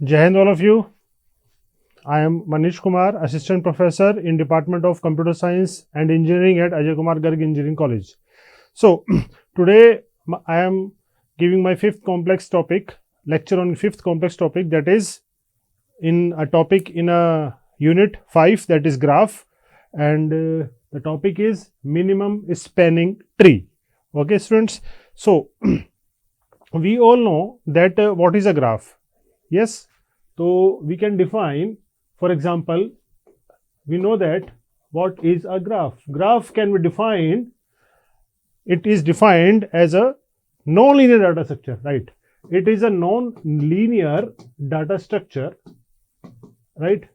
Jai Hind all of you. I am Manish Kumar, Assistant Professor in Department of Computer Science and Engineering at Akgec Engineering College. So today I am giving my fifth complex topic, lecture on fifth complex topic, that is in a topic in a unit 5, that is graph, and the topic is minimum spanning tree. Okay students, so we all know that what is a graph. Yes, so we can define, for example, we know that what is a graph. Graph can be defined, it is defined as a non-linear data structure, right? It is a non-linear data structure, right?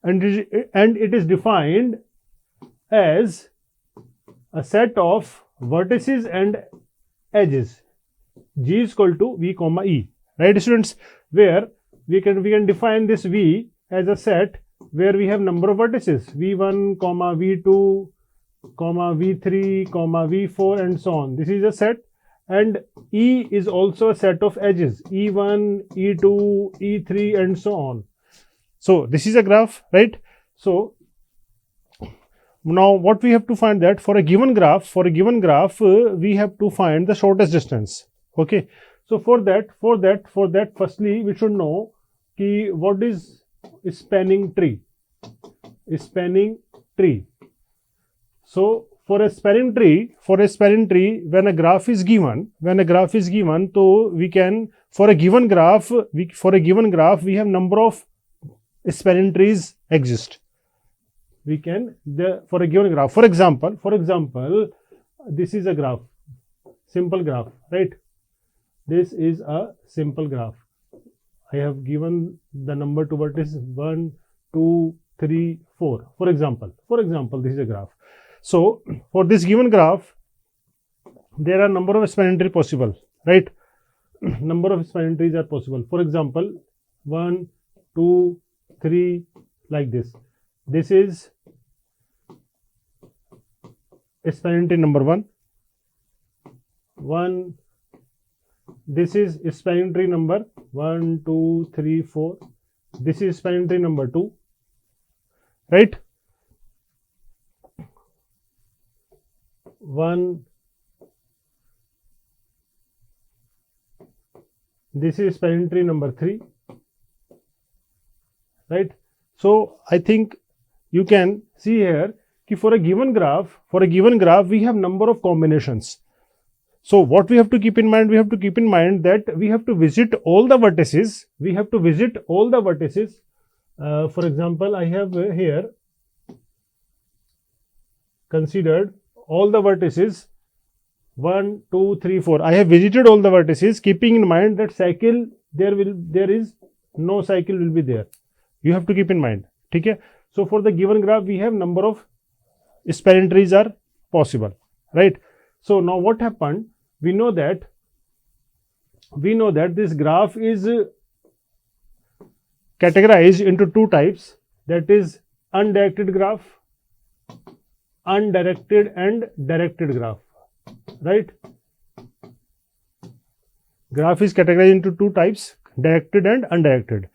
And it is defined as a set of vertices and edges. G is equal to V comma E, right students? Where we can define this V as a set where we have number of vertices V1 comma V2 comma V3 comma V4 and so on. This is a set, and E is also a set of edges E1, E2, E3 and so on. So this is a graph, right? So now what we have to find, that for a given graph we have to find the shortest distance. Okay, so for that firstly we should know what is spanning tree. So for a spanning tree, when a graph is given, so we can, for a given graph we have number of spanning trees exist. We can, for a given graph, for example, this is a graph, simple graph, right? This is a simple graph. I have given the number to vertices 1, 2, 3, 4. For example, this is a graph. So for this given graph, there are number of spanning trees possible, right? Number of spanning trees are possible. For example, 1, 2, 3, like this. This is spanning tree number 1. This is spanning tree number 1, 2, 3, 4. This is spanning tree number 2, right? 1. This is spanning tree number 3, right? So I think you can see here for a given graph we have number of combinations. So what we have to keep in mind, that we have to visit all the vertices. For example, I have here considered all the vertices 1, 2, 3, 4. I have visited all the vertices, keeping in mind that cycle there is no cycle will be there. You have to keep in mind. Okay? So for the given graph, we have number of spanning trees are possible, right? So now what happened? We know that this graph is categorized into two types, that is undirected graph, undirected and directed graph, right? Graph is categorized into two types, directed and undirected.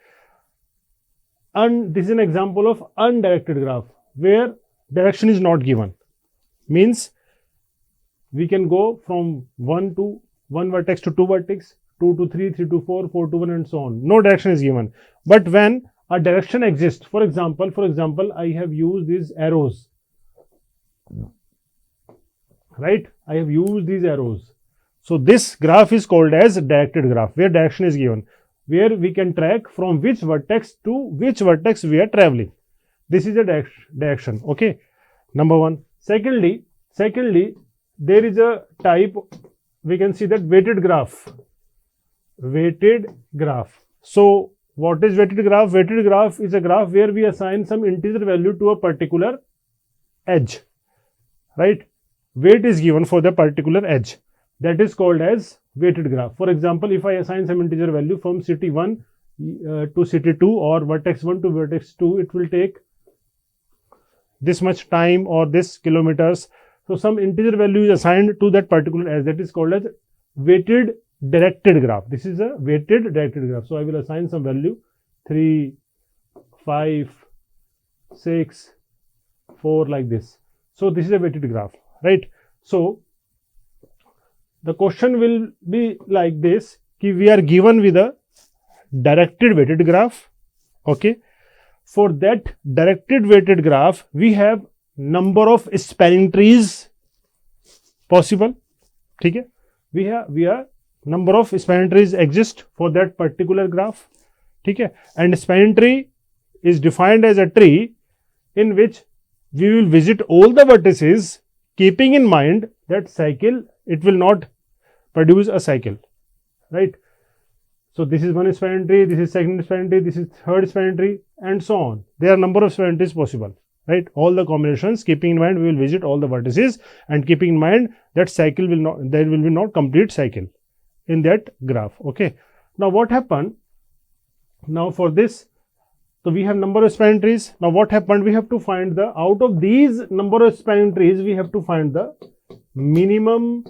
And this is an example of undirected graph where direction is not given. Means we can go from 1 vertex to 2 vertex, 2 to 3, 3 to 4, 4 to 1 and so on. No direction is given. But when a direction exists, for example, I have used these arrows, right? I have used these arrows. So this graph is called as directed graph, where direction is given, where we can track from which vertex to which vertex we are traveling. This is a direction. Okay, number one. Secondly, there is a type, we can see that weighted graph. So what is weighted graph? Weighted graph is a graph where we assign some integer value to a particular edge, right? Weight is given for the particular edge. That is called as weighted graph. For example, if I assign some integer value from city 1 to city 2 or vertex 1 to vertex 2, it will take this much time or this kilometers. So some integer value is assigned to that particular edge. That is called as weighted directed graph. This is a weighted directed graph. So I will assign some value 3, 5, 6, 4, like this. So this is a weighted graph, right? So the question will be like this, we are given with a directed weighted graph. Okay, for that directed weighted graph we have number of spanning trees possible. Okay, we have number of spanning trees exist for that particular graph. Okay, and spanning tree is defined as a tree in which we will visit all the vertices, keeping in mind that cycle, it will not produce a cycle, right? So this is one spanning tree, this is second spanning tree, this is third spanning tree, and so on. There are number of spanning trees possible, right? All the combinations, keeping in mind we will visit all the vertices, and keeping in mind that cycle will not, there will be not complete cycle in that graph. Okay, now what happened? Now for this, so we have number of spanning trees. Now what happened? We have to find the, out of these number of spanning trees, we have to find the minimum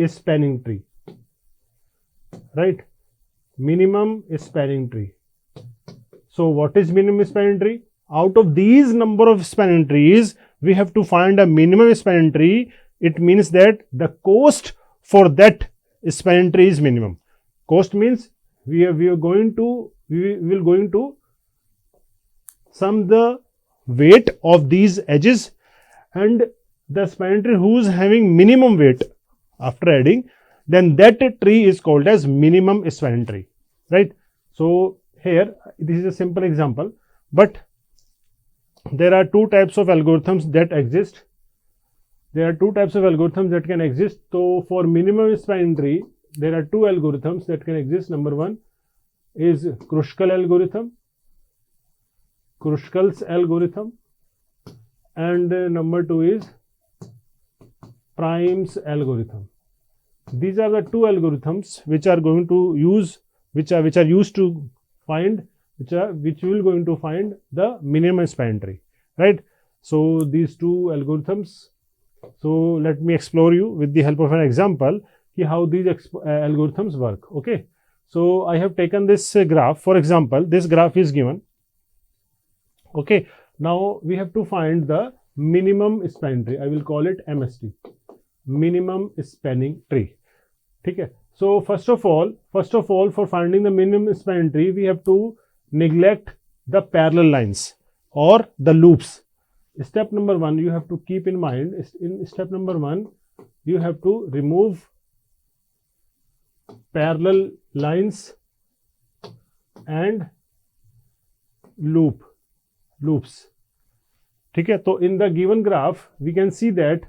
spanning tree, right? Minimum spanning tree. So what is minimum spanning tree? Out of these number of spanning trees, we have to find a minimum spanning tree. It means that the cost for that spanning tree is minimum. Cost means we will going to sum the weight of these edges, and the spanning tree who is having minimum weight after adding, then that tree is called as minimum spanning tree, right? So here this is a simple example, but there are two types of algorithms that exist. There are two types of algorithms that can exist. So for minimum spanning tree, there are two algorithms that can exist. Number one is Kruskal algorithm, Kruskal's algorithm, and number two is Prime's algorithm. These are the two algorithms which are going to use, which are used to find, which will going to find the minimum spanning tree, right? So these two algorithms. So let me explore you with the help of an example how these algorithms work. Okay, so I have taken this graph. For example, this graph is given. Okay, now we have to find the minimum spanning tree. I will call it MST, minimum spanning tree. Okay, so first of all, for finding the minimum spanning tree, we have to neglect the parallel lines or the loops. Step number one, you have to keep in mind, in step number one, you have to remove parallel lines and loops. Okay, so in the given graph, we can see that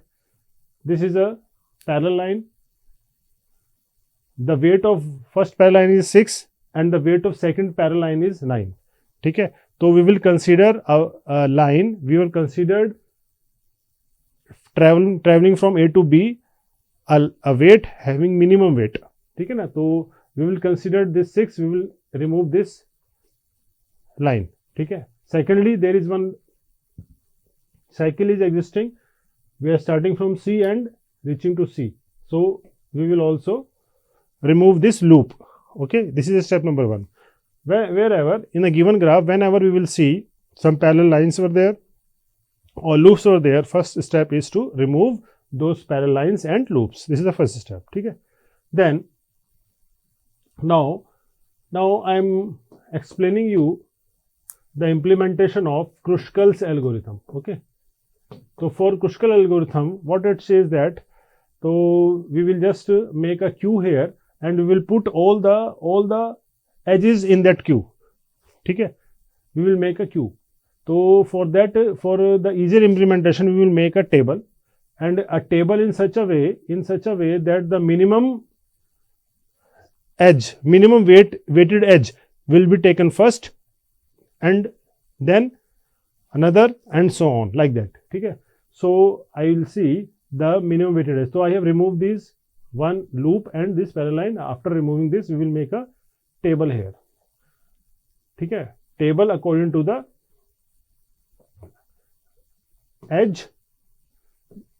this is a parallel line. The weight of first parallel line is 6 and the weight of second parallel line is 9. Okay, so we will consider a line, we will consider traveling from A to B, a weight having minimum weight. Okay, na? So we will consider this 6, we will remove this line. Okay. Secondly, there is one cycle is existing. We are starting from C and reaching to C. So we will also remove this loop. Okay, this is step number one. Wherever in a given graph, whenever we will see some parallel lines were there or loops were there, first step is to remove those parallel lines and loops. This is the first step. Okay. Then now I am explaining you the implementation of Kruskal's algorithm. Okay, so for Kruskal algorithm, what it says that, so we will just make a queue here and we will put all the edges in that queue. Okay, we will make a queue. So for that, for the easier implementation, we will make a table, and a table in such a way that the minimum edge, minimum weighted edge will be taken first, and then another, and so on, like that. Okay, so I will see the minimum weighted edge. So I have removed these one loop and this parallel line. After removing this, we will make a table here. Okay, table according to the edge,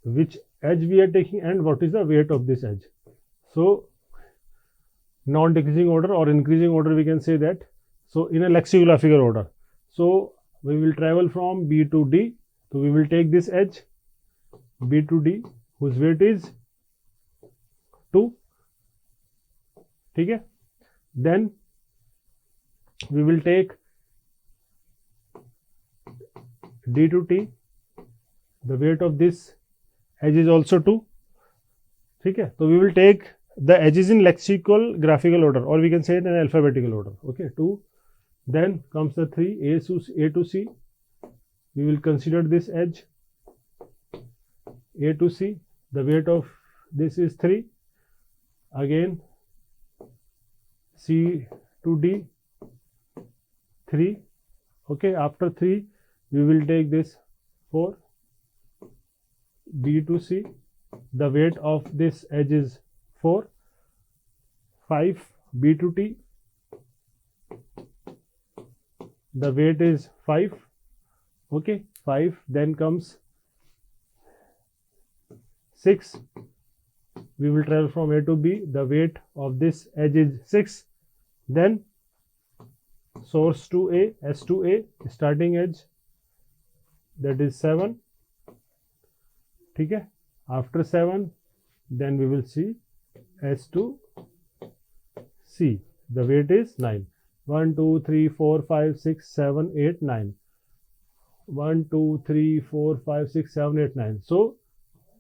which edge we are taking and what is the weight of this edge. So non-decreasing order or increasing order, we can say that. So in a lexicographical order. So we will travel from B to D. So we will take this edge B to D whose weight is 2. Okay. Then we will take D to T. The weight of this edge is also 2. Okay. So we will take the edges in lexicographical order, or we can say it in alphabetical order. Okay. 2. Then comes the 3, A to C. We will consider this edge A to C. The weight of this is 3. Again C to D 3. Okay. After 3 we will take this 4, B to C. The weight of this edge is 4. 5, B to T. The weight is 5. Okay. 5. Then comes 6. We will travel from A to B. The weight of this edge is 6. Then source to A, S to A, starting edge, that is 7. Okay. After 7, then we will see S to C. The weight is 9. 1, 2, 3, 4, 5, 6, 7, 8, 9. 1, 2, 3, 4, 5, 6, 7, 8, 9. So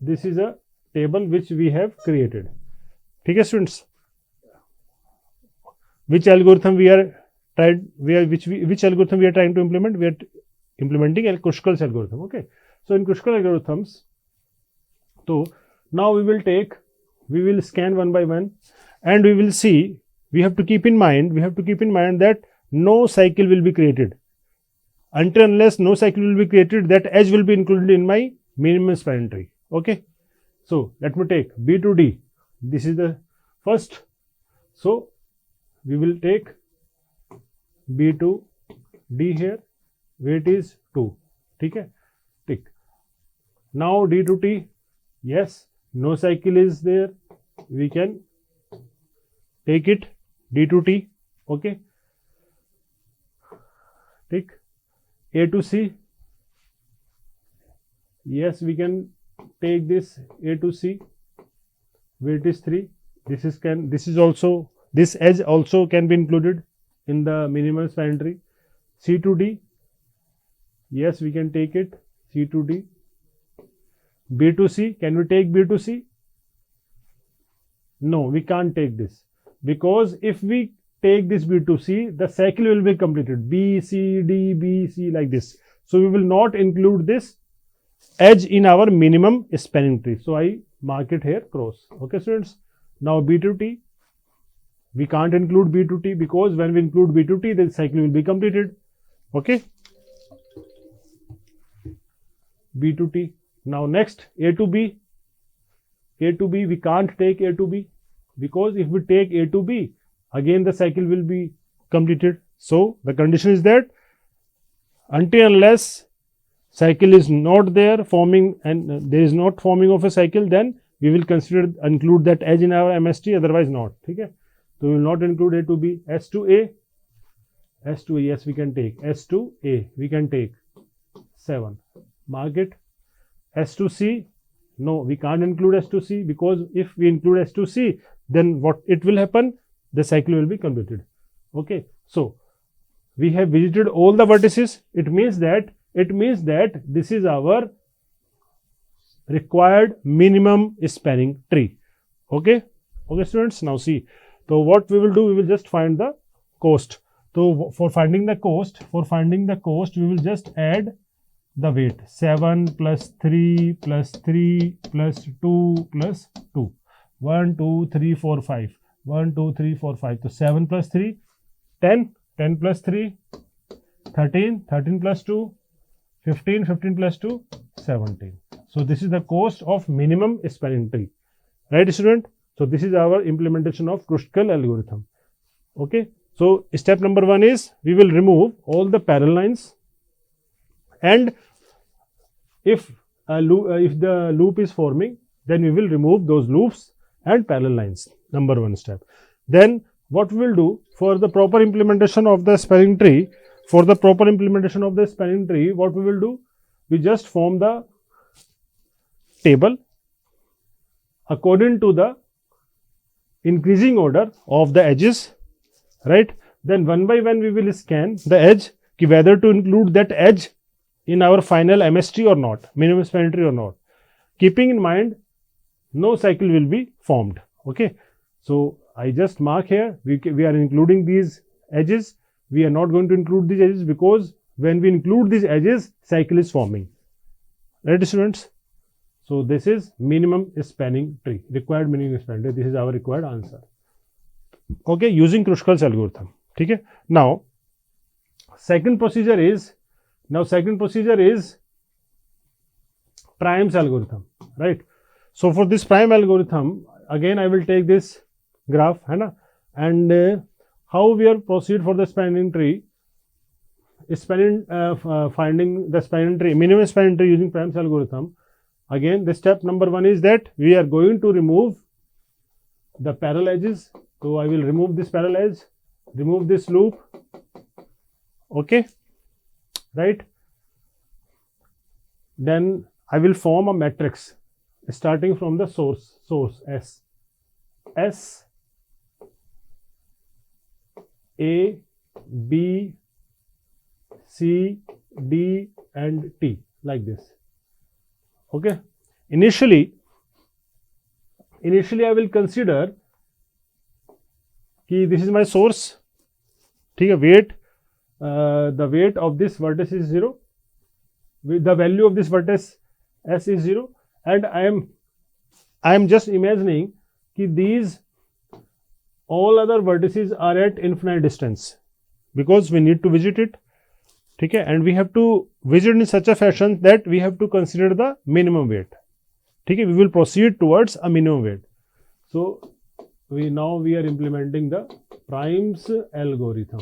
this is a table which we have created. Okay, students. Which algorithm we are trying? Which algorithm we are trying to implement? We are implementing Kruskal algorithm. Okay. So in Kruskal algorithms, so now we will scan one by one, and we will see. We have to keep in mind that no cycle will be created until unless no cycle will be created. That edge will be included in my minimum spanning tree. Okay. So let me take B to D. This is the first. So we will take B to D here. Weight is 2. Okay. Tick. Now D to T. Yes, no cycle is there. We can take it D to T. Okay. Tick. A to C. Yes, we can take this A to C. Weight is 3. This edge also can be included in the minimum spanning tree. C to D. Yes, we can take it C to D. B to C. Can we take B to C? No, we can't take this, because if we take this B to C, the cycle will be completed. B, C, D, B, C, like this. So we will not include this edge in our minimum spanning tree. So I mark it here cross. Okay, students. Now B to T. We can't include B to T, because when we include B to T, the cycle will be completed. Okay. B to T. Now next A to B. A to B, we can't take A to B, because if we take A to B, again the cycle will be completed. So the condition is that until unless cycle is not there forming, and there is not forming of a cycle, then we will include that edge in our MST, otherwise not. Okay. So we will not include A to B. S to A. S to A, yes, we can take. S to A, we can take 7. Mark it. S to C. No, we can't include S to C, because if we include S to C, then what it will happen? The cycle will be completed. Okay. So we have visited all the vertices. It means that this is our required minimum spanning tree. Okay. Okay, students. Now see. So what we will do? We will just find the cost. So for finding the cost, we will just add the weight. 7 plus 3 plus 3 plus 2 plus 2. 1, 2, 3, 4, 5. 1, 2, 3, 4, 5. So 7 plus 3, 10. 10 plus 3, 13. 13 plus 2, 15. 15 plus 2, 17. So this is the cost of minimum spanning tree. Right, student? So this is our implementation of Kruskal algorithm. Okay. So step number 1 is we will remove all the parallel lines, and if the loop is forming, then we will remove those loops and parallel lines. Number 1 step. Then what we will do for the proper implementation of the spanning tree, what we will do, we just form the table according to the increasing order of the edges, right? Then one by one we will scan the edge, whether to include that edge in our final MST or not, minimum spanning tree or not. Keeping in mind, no cycle will be formed. Okay, so I just mark here, we are including these edges. We are not going to include these edges because when we include these edges, cycle is forming. Right, students? So this is minimum spanning tree, required minimum spanning tree. This is our required answer. Okay, using Kruskal's algorithm. Okay. Now, second procedure is Prime's algorithm, right? So for this Prime algorithm, again I will take this graph, and how we are proceed for the spanning tree, finding the spanning tree, minimum spanning tree using Prime's algorithm. Again, the step number 1 is that we are going to remove the parallel edges. So I will remove this parallel edge, remove this loop. Okay, right? Then I will form a matrix starting from the source S, A, B, C, D and T, like this. Okay, initially I will consider कि this is my source. ठीक है, weight, the weight of this vertex is 0, the value of this vertex S is 0, and I am just imagining कि these all other vertices are at infinite distance because we need to visit it. ठीक है, and we have to visit in such a fashion that we have to consider the minimum weight. ठीक है, we will proceed towards a minimum weight. So we are implementing the Prime's algorithm.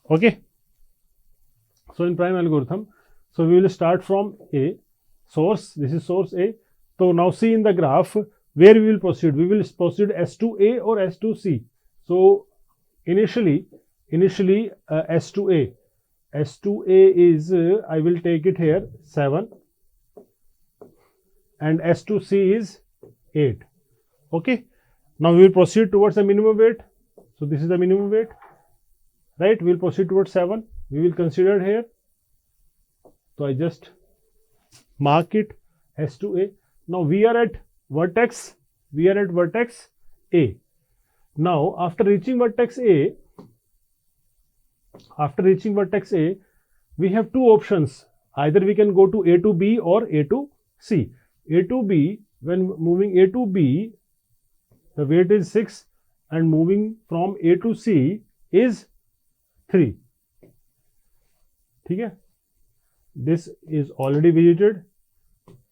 Okay, so in Prime algorithm, so we will start from A, source. This is source A. So now see in the graph where we will proceed. We will proceed S to A or S to C. So initially S to A. S to A is I will take it here 7, and S to C is 8. Okay, now we will proceed towards the minimum weight. So this is the minimum weight, right? We will proceed towards 7. We will consider here. So I just mark it S to A. Now we are at vertex A. Now after reaching vertex A, we have two options. Either we can go to A to B or A to C. A to B, when moving A to B, the weight is 6, and moving from A to C is 3. Okay? This is already visited.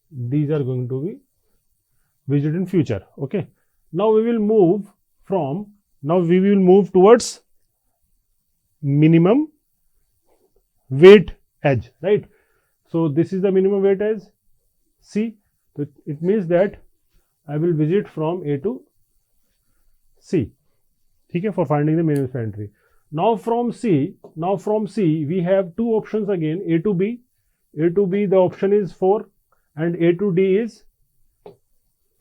These are going to be visited in future. Okay. Now we will move towards minimum weight edge, right? So this is the minimum weight edge C. So it means that I will visit from A to C, okay, for finding the minimum spanning tree. Now from C we have two options again, A to B. A to B, the option is 4, and A to D is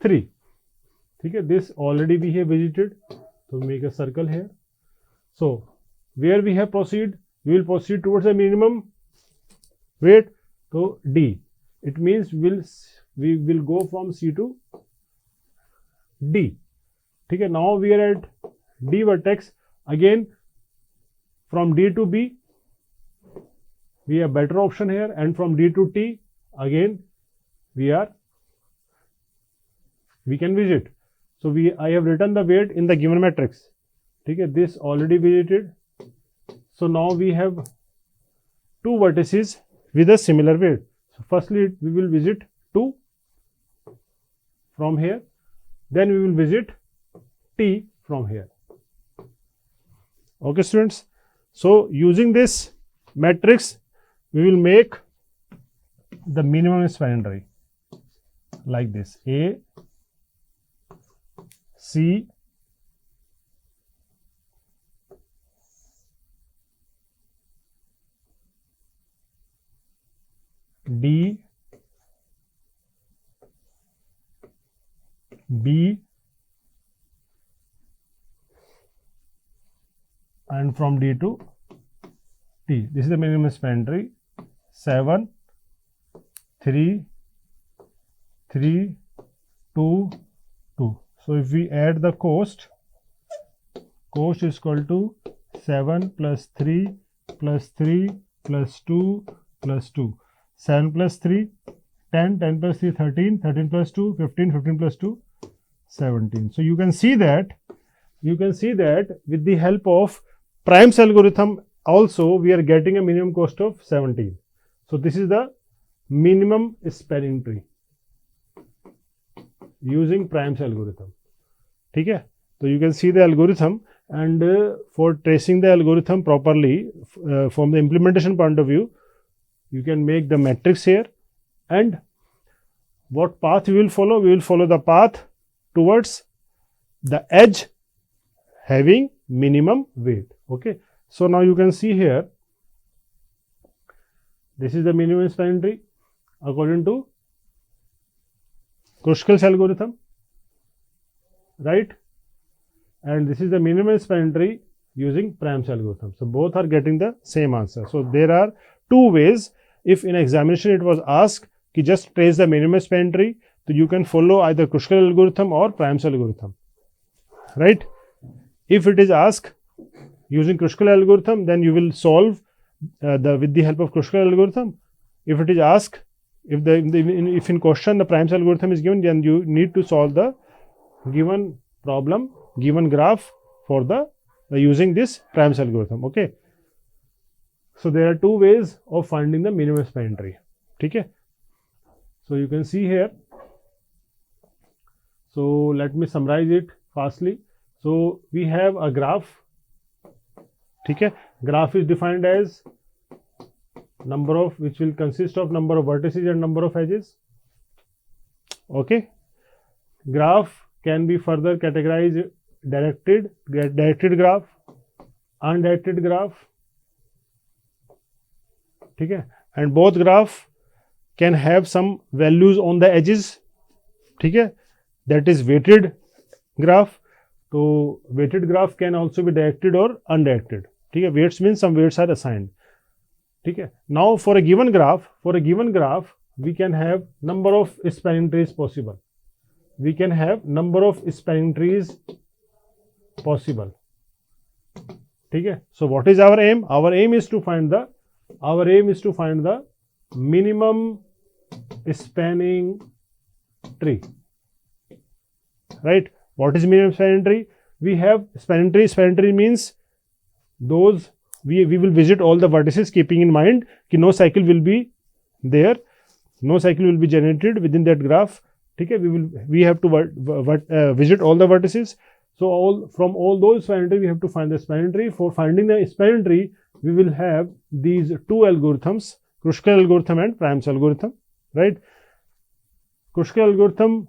3. Okay, this already we have visited. So make a circle here. So where we have proceed, we will proceed towards the minimum weight. So D, it means we will go from C to D. Okay, now we are at D vertex. Again, from D to B, we have better option here, and from D to T, again we can visit. So I have written the weight in the given matrix. Okay, this already visited. So now we have two vertices with a similar weight. So firstly we will visit 2 from here, then we will visit T from here. Okay, students. So using this matrix, we will make the minimum spanning tree like this: A, C, D, B, and from D to T. This is the minimum spanning tree. 7, 3, 3, 2, 2. So if we add the cost is equal to 7 plus 3 plus 3 plus 2 plus 2. 7 plus 3, 10, 10 plus 3, 13, 13 plus 2, 15, 15 plus 2, 17. So you can see that with the help of Prime's algorithm also we are getting a minimum cost of 17. So this is the minimum spanning tree using Prime's algorithm. Okay? So you can see the algorithm, and for tracing the algorithm properly from the implementation point of view, you can make the matrix here, and what path we will follow? We will follow the path towards the edge having minimum weight. Okay. So now you can see here, this is the minimum spanning tree according to Kruskal's algorithm, right? And this is the minimum spanning tree using Prime's algorithm. So both are getting the same answer. So there are two ways. If in examination it was asked कि just trace the minimum spanning tree, so you can follow either Kruskal's algorithm or Prime's algorithm, right? If it is asked using Kruskal's algorithm, then you will solve with the help of Kruskal's algorithm. If it is asked, if in question the Prime's algorithm is given, then you need to solve the given problem, given graph for the using this Prime's algorithm. Okay. So there are two ways of finding the minimum spanning tree. Okay. So you can see here. So let me summarize it fastly. So we have a graph. Okay. Graph is defined as number of, which will consist of number of vertices and number of edges. Okay. Graph can be further categorized directed graph, undirected graph. Okay. And both graph can have some values on the edges. Okay. That is weighted graph. So weighted graph can also be directed or undirected. Okay. Weights means some weights are assigned. Okay. Now for a given graph, we can have number of spanning trees possible. We can have number of spanning trees possible. Okay. So what is our aim? Our aim is to find the minimum spanning tree. Right? What is minimum spanning tree? We have spanning tree. Spanning tree means those we will visit all the vertices, keeping in mind that no cycle will be there, no cycle will be generated within that graph. Okay, we have to visit all the vertices. So from all those spanning tree we have to find the spanning tree. For finding the spanning tree, we will have these two algorithms, Kruskal's algorithm and Prime's algorithm. Right? Kruskal's algorithm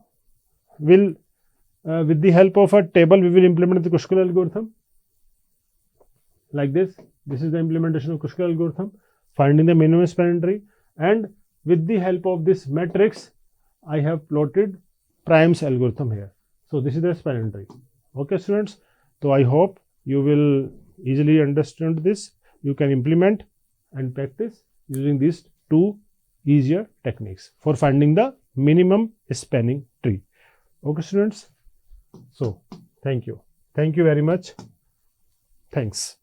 will with the help of a table we will implement the Kruskal's algorithm like this. This is the implementation of Kruskal's algorithm, finding the minimum spanning tree, and with the help of this matrix I have plotted Prime's algorithm here. So this is the spanning tree. Okay, students. So I hope you will easily understand this. You can implement and practice using these two easier techniques for finding the minimum spanning tree. Okay, students. So thank you very much. Thanks.